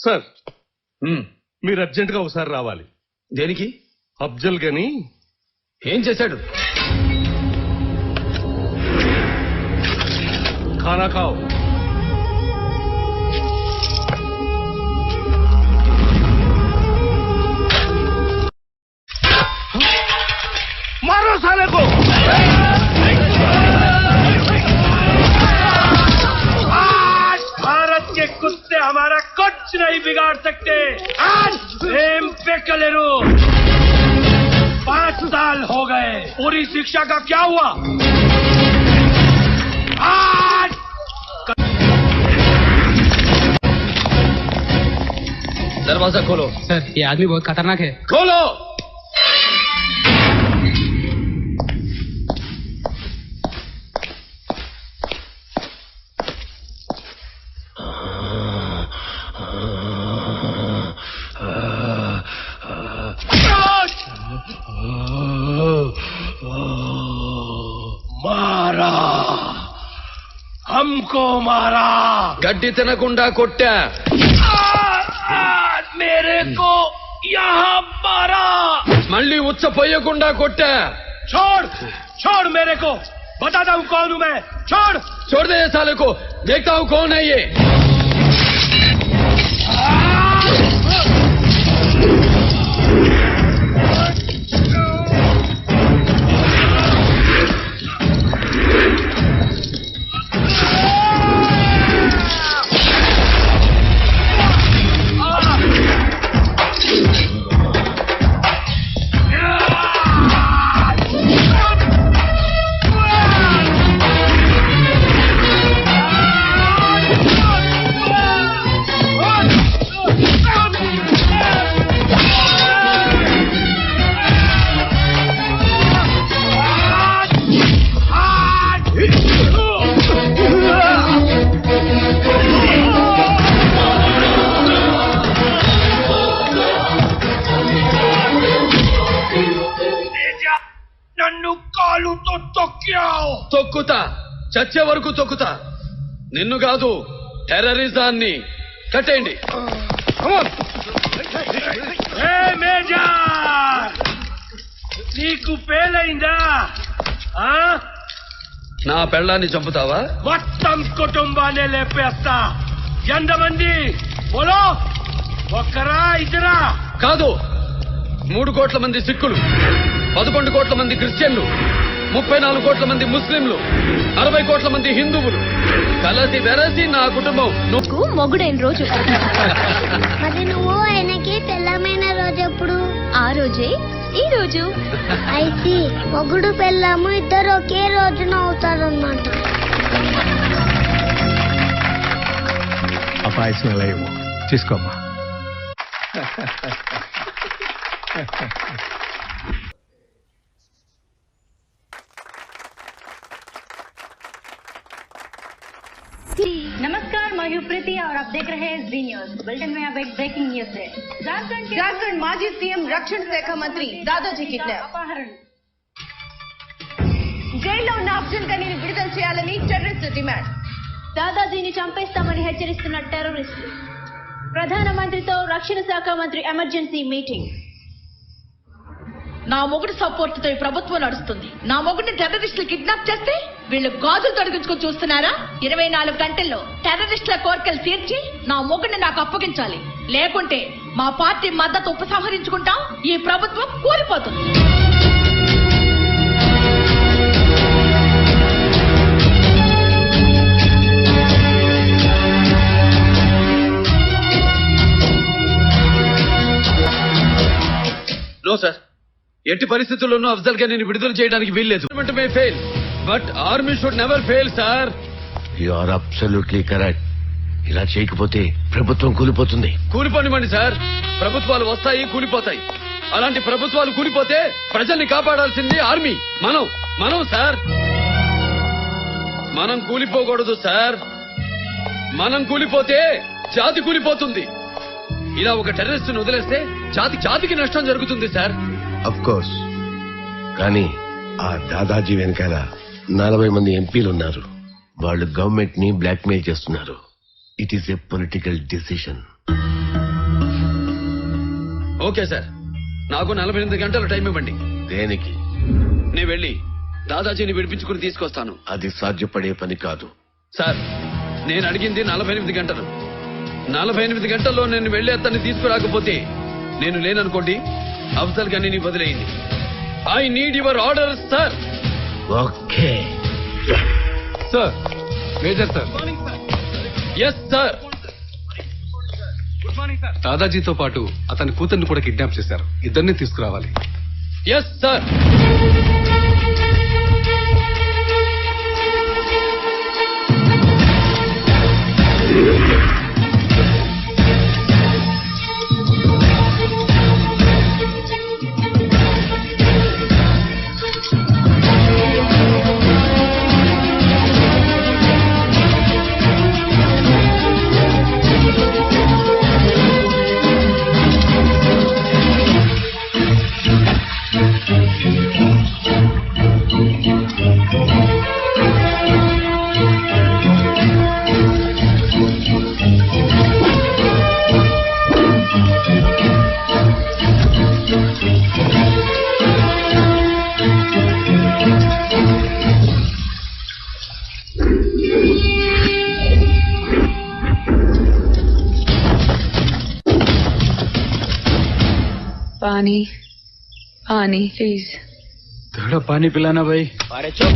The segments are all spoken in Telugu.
సార్ మీరు అర్జెంట్ గా ఒకసారి రావాలి. దేనికి? అఫ్జల్ గని ఏం చేశాడు? ఖానా ఖాओ. मारो साले को. आज भारत के कुत्ते हमारा कुछ नहीं बिगाड़ सकते. आज प्रेम पे कलेरू 5 साल हो गए. पूरी शिक्षा का क्या हुआ? आज दरवाजा खोलो. सर ये आदमी बहुत खतरनाक है. खोलो. मारा, हमको मारा. గడ్డి తినకుండా కొట్టా. मेरे को यहाँ मारा. మళ్ళీ ఉచ్చపోయకుండా కొట్టా. छोड़ छोड़ मेरे को. बताता हूँ कौन हूँ मैं. छोड़. छोड़ दे ये साले को. देखता हूँ कौन है ये. నన్ను కాలుతో తొక్కావు. తొక్కుతా. చచ్చే వరకు తొక్కుతా. నిన్ను కాదు, టెర్రరిజాన్ని. కట్టేయండి. మేజర్, నీకు పేలైందా? నా పెళ్ళాన్ని చంపుతావా? మొత్తం కుటుంబాన్ని లేపేస్తా. ఎంతమంది బోలో? ఒక్కరా ఇద్దరా? కాదు, 3 కోట్ల మంది సిక్కులు, 11 కోట్ల మంది క్రిస్టియన్లు, 34 కోట్ల మంది ముస్లింలు, 60 కోట్ల మంది హిందువులు కలిసి వెరసి నా కుటుంబం. నువ్వు మొగుడైన రోజు. మరి నువ్వు ఆయనకి పెళ్ళమైన రోజు ఎప్పుడు? ఆ రోజే ఈ రోజు. అయితే మొగుడు పెళ్ళాము ఇద్దరు ఒకే రోజున అవుతారన్నమాట. అపాయసం లేవు, తీసుకోమ్మా. नमस्कार, मैं हूं प्रीति और आप देख रहे हैं जी न्यूज. बुलेटिन में अब एक ब्रेकिंग न्यूज है. झारखंड माजी सीएम रक्षण शाखा मंत्री दादाजी किडनैप. अपहरण. జైల్లో ఉన్న అఫ్జల్ గనీని విడుదల చేయాలని టెర్రరిస్టుల డిమాండ్. దాదాజీని చంపేస్తామని హెచ్చరిస్తున్న టెర్రరిస్టులు. ప్రధానమంత్రితో రక్షణ శాఖ మంత్రి ఎమర్జెన్సీ మీటింగ్. నా మొగుడు సపోర్ట్ తో ఈ ప్రభుత్వం నడుస్తుంది. నా మొగుడిని టెర్రరిస్టులు కిడ్నాప్ చేస్తే వీళ్ళు గాజులు తొడిగించుకొని చూస్తున్నారా? 24 గంటల్లో టెర్రరిస్టుల కోరికలు తీర్చి నా మొగుడిని నాకు అప్పగించాలి. లేకుంటే మా పార్టీ మద్దతు ఉపసంహరించుకుంటాం. ఈ ప్రభుత్వం కూలిపోతుంది. నో సార్, ఎట్టి పరిస్థితుల్లోనూ అఫ్జల్ గనీని విడుదల చేయడానికి వీల్లేదు. Fail, but army should never fail sir. You are absolutely correct. ఇలా చేయకపోతే ప్రభుత్వం కూలిపోతుంది. కూలిపోనివ్వండి సార్. ప్రభుత్వాలు వస్తాయి, కూలిపోతాయి. అలాంటి ప్రభుత్వాలు కూలిపోతే ప్రజల్ని కాపాడాల్సింది ఆర్మీ. మనం సార్. మనం కూలిపోకూడదు సార్. మనం కూలిపోతే జాతి కూలిపోతుంది. ఇలా ఒక టెర్రరిస్ట్ను వదిలేస్తే జాతికి నష్టం జరుగుతుంది సార్. అఫ్ కోర్స్, కానీ ఆ దాదాజీ వెనకాల 40 మంది ఎంపీలు ఉన్నారు. వాళ్ళు గవర్నమెంట్ ని బ్లాక్ మెయిల్ చేస్తున్నారు. It is a political decision. Okay sir, నాకు 48 గంటల టైం ఇవ్వండి. దేనికి? నేను వెళ్ళి దాదాజీని విడిపించుకుని తీసుకొస్తాను. అది సాధ్యపడే పని కాదు. సార్, నేను అడిగింది 48 గంటలు. 48 గంటల్లో నేను వెళ్ళి అతన్ని తీసుకురాకపోతే నేను లేననుకోండి, అఫ్జల్ గనీని వదిలేయండి. I need your order sir. Okay sir, major sir. Yes sir. దాదాజీతో పాటు అతని కూతుర్ని కూడా కిడ్నాప్ చేశారు. ఇద్దరిని తీసుకురావాలి. Yes sir. पानी पानी प्लीज. थोड़ा पानी पिलाना भाई. अरे चुप.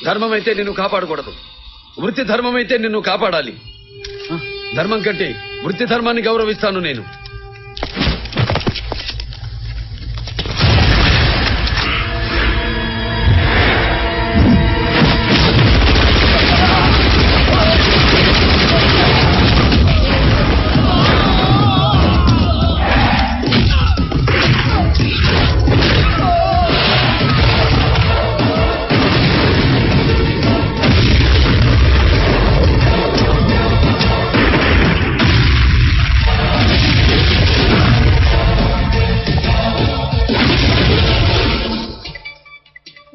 ధర్మం అయితే నిన్ను కాపాడకూడదు, వృత్తి ధర్మం అయితే నిన్ను కాపాడాలి. ధర్మం కంటే వృత్తి ధర్మాన్ని గౌరవిస్తాను నేను.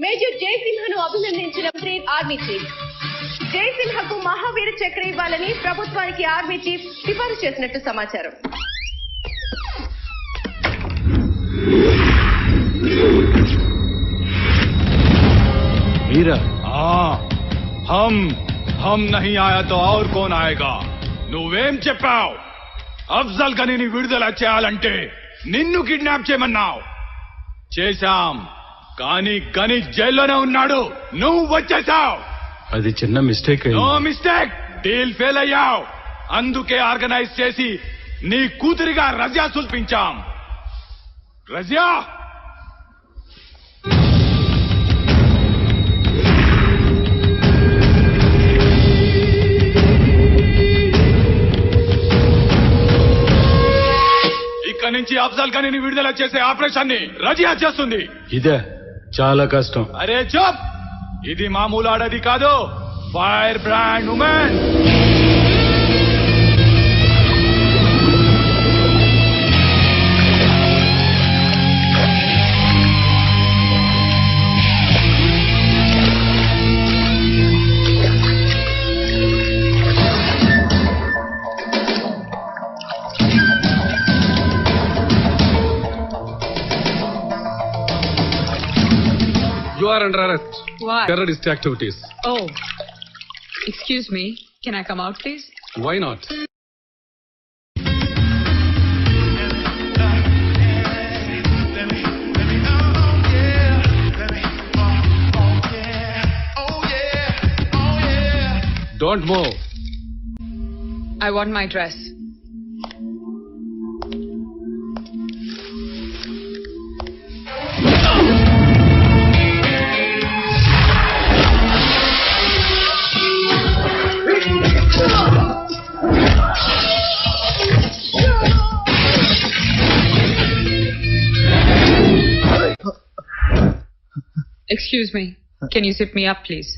మేజర్ జయసింహను అభినందించిన ఆర్మీ చీఫ్. జయసింహకు మహావీర చక్ర ఇవ్వాలని ప్రభుత్వానికి ఆర్మీ చీఫ్ సిఫారసు చేసినట్టు సమాచారం. वीरा, हम नहीं आया तो और कौन आएगा? నువ్వేం చెప్పావు? అఫ్జల్ గనీని విడుదల చేయాలంటే నిన్ను కిడ్నాప్ చేయమన్నావు. చేశాం, కానీ గని జైల్లోనే ఉన్నాడు. నువ్వు వచ్చేసావు. అది చిన్న mistake. No mistake. Deal fail అయ్యావు. అందుకే ఆర్గనైజ్ చేసి నీ కూతురిగా రజియా సుల్పించాం. రజియా, ఇక్కడి నుంచి అఫ్జల్ ఖనీని విడుదల చేసే ఆపరేషన్ ని రజియా చేస్తుంది. ఇదే చాలా కష్టం. అరే చూప్, ఇది మామూలు ఆడది కాదు, fire brand women. You are under arrest. Why? Terrorist activities. Oh. Excuse me. Can I come out, please? Why not? Don't move. I want my dress. Excuse me. Can you sit me up, please?